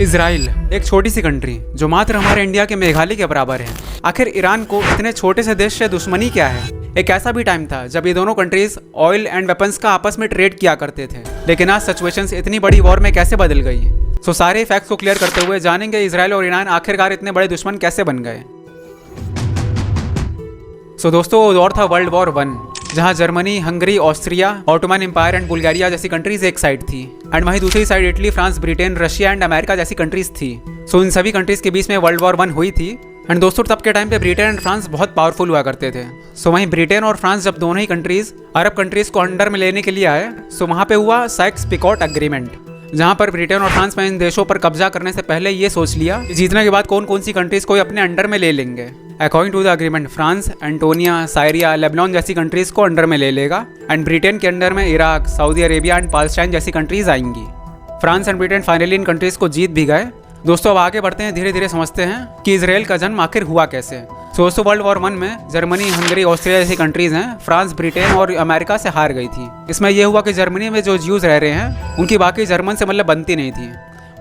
Israel एक छोटी सी country जो मात्र हमारे इंडिया के मेघालय के बराबर है। आखिर ईरान को इतने छोटे से देश से दुश्मनी क्या है? एक ऐसा भी टाइम था जब ये दोनों कंट्रीज ऑयल एंड वेपन्स का आपस में ट्रेड किया करते थे, लेकिन आज सिचुएशंस इतनी बड़ी वॉर में कैसे बदल गई? सो सारे फैक्ट्स को क्लियर करते हुए जानेंगे इजराइल और ईरान आखिरकार इतने बड़े दुश्मन कैसे बन गए। सो दोस्तों, वो दौर था वर्ल्ड वॉर 1, जहां Germany, Hungary, Austria, Ottoman empire and Bulgaria जैसी कंट्रीज एक साइड थी एंड वहीं दूसरी side Italy, France, Britain, Russia and America जैसी कंट्रीज थी। सो इन सभी कंट्रीज के बीच में वर्ल्ड वॉर 1 हुई थी एंड दोस्तों तब के टाइम पे ब्रिटेन एंड फ्रांस बहुत पावरफुल हुआ करते थे। सो वहीं ब्रिटेन और फ्रांस जब दोनों ही कंट्रीज अरब कंट्रीज को अंडर में लेने के लिए आए, सो वहां पे हुआ साइक्स-पिकोट एग्रीमेंट, जहां पर ब्रिटेन और फ्रांस में इन देशों पर कब्जा करने से पहले ये सोच लिया कि जीतने के बाद कौन कौन सी कंट्रीज को अपने अंडर में ले लेंगे। According to the agreement, France Antonia, Syria, Lebanon जैसी कंट्रीज को अंडर में ले लेगा एंड ब्रिटेन के अंडर में Iraq, Saudi Arabia and Palestine जैसी कंट्रीज आएंगी। फ्रांस एंड ब्रिटेन फाइनली इन कंट्रीज को जीत भी गए। दोस्तों अब आगे बढ़ते हैं, धीरे धीरे समझते हैं कि इजराइल का जन्म आखिर हुआ कैसे। दोस्तों वर्ल्ड वॉर 1 में जर्मनी, हंगरी, ऑस्ट्रिया जैसी कंट्रीज हैं, फ्रांस, ब्रिटेन और अमेरिका से हार गई थी। इसमें यह हुआ कि जर्मनी में जो ज्यूज रह रहे हैं उनकी बाकी जर्मन से मतलब बनती नहीं थी,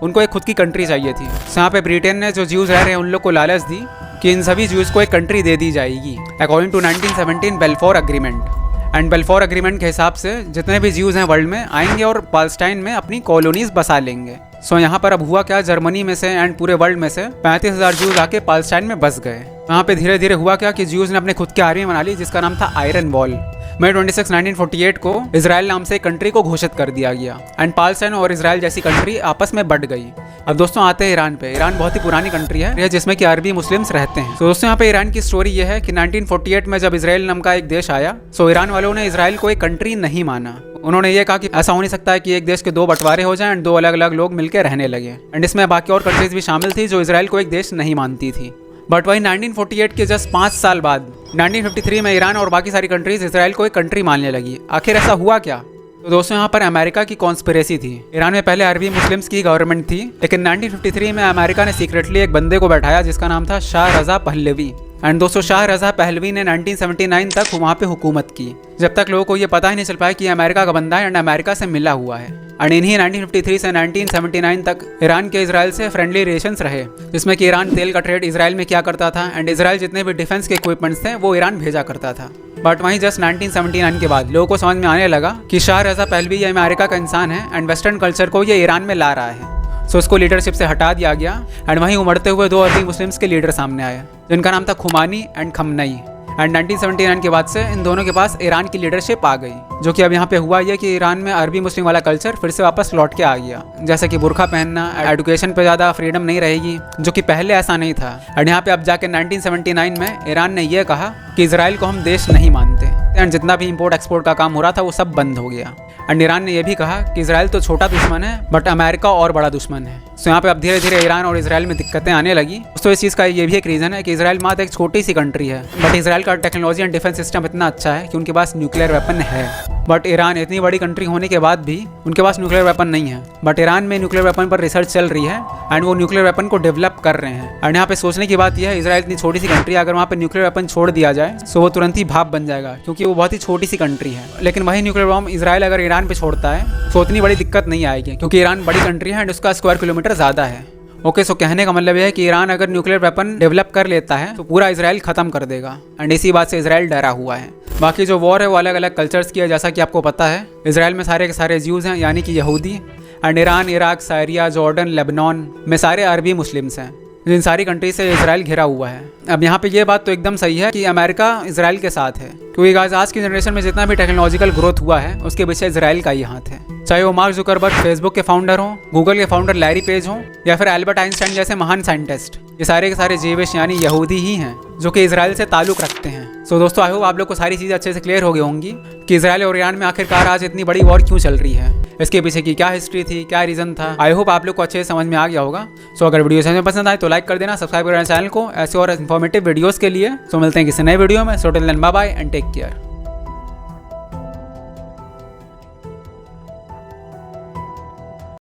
उनको एक खुद की कंट्री चाहिए थी। यहाँ पे ब्रिटेन ने जो ज्यूज रह रहे हैं उन लोग को लालच दी कि इन सभी ज्यूज को एक कंट्री दे दी जाएगी according to 1917 Balfour agreement. And Balfour agreement के हिसाब से जितने भी ज्यूज हैं वर्ल्ड में आएंगे और पालस्टाइन में अपनी कॉलोनीज बसा लेंगे। सो यहाँ पर अब हुआ क्या, जर्मनी में से एंड पूरे वर्ल्ड में से 35,000 ज्यूज आके पालस्टाइन में बस गए। यहाँ पे धीरे धीरे हुआ क्या कि ज्यूज ने अपने खुद की आर्मी बना ली जिसका नाम था आयरन वॉल। मई 26, 1948 को इजराइल नाम से एक कंट्री को घोषित कर दिया गया एंड पालस्टाइन और इजराइल जैसी कंट्री आपस में बढ़ गई। अब दोस्तों आते हैं ईरान पे। ईरान बहुत ही पुरानी कंट्री है जिसमें कि अरबी मुस्लिम्स रहते हैं। तो दोस्तों यहाँ पे ईरान की स्टोरी ये है कि 1948 में जब इजराइल नाम का एक देश आया, सो ईरान वालों ने इजराइल को एक कंट्री नहीं माना। उन्होंने ये कहा कि ऐसा हो नहीं सकता है कि एक देश के दो बंटवारे हो जाएं एंड दो अलग अलग लोग मिलकर रहने लगे। एंड इसमें बाकी और कंट्रीज भी शामिल थी जो इजराइल को एक देश नहीं मानती थी। बट वही 1948 के जस्ट 5 साल बाद 1953 में ईरान और बाकी सारी कंट्रीज इजराइल को एक कंट्री मानने लगी। आखिर ऐसा हुआ क्या? तो दोस्तों यहाँ पर अमेरिका की कॉन्स्पिरेसी थी। ईरान में पहले अरबी मुस्लिम्स की गवर्नमेंट थी, लेकिन 1953 में अमेरिका ने सीक्रेटली एक बंदे को बैठाया जिसका नाम था शाह रजा पहलवी। एंड दोस्तों शाह रजा पहलवी ने 1979 तक वहाँ पे हुकूमत की, जब तक लोगों को ये पता ही नहीं चल पाया कि अमेरिका का बंदा है एंड अमेरिका से मिला हुआ है। एंड इन्हीं 1953 से 1979 तक ईरान के इजराइल से फ्रेंडली रिलेशंस रहे, जिसमें कि ईरान तेल का ट्रेड इजराइल में किया करता था एंड इजराइल जितने भी डिफेंस के इक्विपमेंट्स थे वो ईरान भेजा करता था। बट वहीं जस्ट 1979 के बाद लोगों को समझ में आने लगा कि शाह रजा पहलवी ये अमेरिका का इंसान है एंड वेस्टर्न कल्चर को ये ईरान में ला रहा है। सो उसको लीडरशिप से हटा दिया गया एंड वहीं उमड़ते हुए दो अरबी मुस्लिम्स के लीडर सामने आए जिनका नाम था खुमानी एंड खमनई। एंड 1979 के बाद से इन दोनों के पास ईरान की लीडरशिप आ गई, जो कि अब यहाँ पे हुआ ये कि ईरान में अरबी मुस्लिम वाला कल्चर फिर से वापस लौट के आ गया, जैसे कि बुरखा पहनना, एजुकेशन पे ज़्यादा फ्रीडम नहीं रहेगी, जो कि पहले ऐसा नहीं था। एंड यहाँ पे अब जाके 1979 में ईरान ने यह कहा कि इजराइल को हम देश नहीं मानते एंड जितना भी इम्पोर्ट एक्सपोर्ट का काम हो रहा था वो सब बंद हो गया। एंड ईरान ने यह भी कहा कि इजराइल तो छोटा दुश्मन है बट अमेरिका और बड़ा दुश्मन है। सो यहाँ पे अब धीरे धीरे ईरान और इजराइल में दिक्कतें आने लगी। तो इस चीज़ का ये भी एक रीज़न है कि इजराइल मात्र एक छोटी सी कंट्री है, बट इजराइल का टेक्नोलॉजी एंड डिफेंस सिस्टम इतना अच्छा है कि उनके पास न्यूक्लियर वेपन है। बट ईरान इतनी बड़ी कंट्री होने के बाद भी उनके पास न्यूक्लियर वेपन नहीं है। बट ईरान में न्यूक्लियर वेपन पर रिसर्च चल रही है एंड वो न्यूक्लियर वेपन को डेवलप कर रहे हैं। एंड यहाँ पे सोचने की बात यह है, इजराइल इतनी छोटी सी कंट्री है, अगर वहाँ पे न्यूक्लियर वेपन छोड़ दिया जाए तो वो तुरंत ही भाप बन जाएगा, क्योंकि वो बहुत ही छोटी सी कंट्री है। लेकिन वही न्यूक्लियर बम इजराइल अगर ईरान पे छोड़ता है तो उतनी बड़ी दिक्कत नहीं आएगी, क्योंकि ईरान बड़ी कंट्री है एंड उसका स्क्वायर किलोमीटर ज़्यादा है। ओके, सो कहने का मतलब यह है कि ईरान अगर न्यूक्लियर वेपन डेवलप कर लेता है तो पूरा इजराइल खत्म कर देगा एंड इसी बात से इजराइल डरा हुआ है। बाकी जो वॉर है वो अलग अलग कल्चर्स की है, जैसा कि आपको पता है इजराइल में सारे के सारे ज्यूज़ हैं यानी कि यहूदी, and Iran, Iraq, Syria, Jordan, Lebanon में सारे अरबी मुस्लिम्स हैं। इन सारी कंट्री से इजराइल घिरा हुआ है। अब यहाँ पे ये बात तो एकदम सही है कि अमेरिका इजराइल के साथ है, क्योंकि गाइस आज की जनरेशन में जितना भी टेक्नोलॉजिकल ग्रोथ हुआ है उसके पीछे इजराइल का ही हाथ है। चाहे वो मार्क जुकरबर्ग फेसबुक के फाउंडर हों, गूगल के फाउंडर लैरी पेज हों, या फिर एल्बर्ट आइंस्टाइन जैसे महान साइंटिस्ट, ये सारे के सारे जीविश यानी यहूदी ही हैं जो कि इजराइल से ताल्लुक रखते हैं। सो दोस्तों आई होप आप लोग को सारी चीज़ें अच्छे से क्लियर हो गई होंगी कि इजराइल और ईरान में आखिरकार आज इतनी बड़ी वॉर क्यों चल रही है, इसके पीछे की क्या हिस्ट्री थी, क्या रीज़न था। आई होप आप लोग को अच्छे से समझ में आ गया होगा। सो अगर वीडियो समझ में पसंद आए तो लाइक कर देना, सब्सक्राइब करना चैनल को ऐसे और इन्फॉर्मेटिव वीडियोज़ के लिए। सो मिलते हैं किसी नए वीडियो में। So till then bye bye and take care.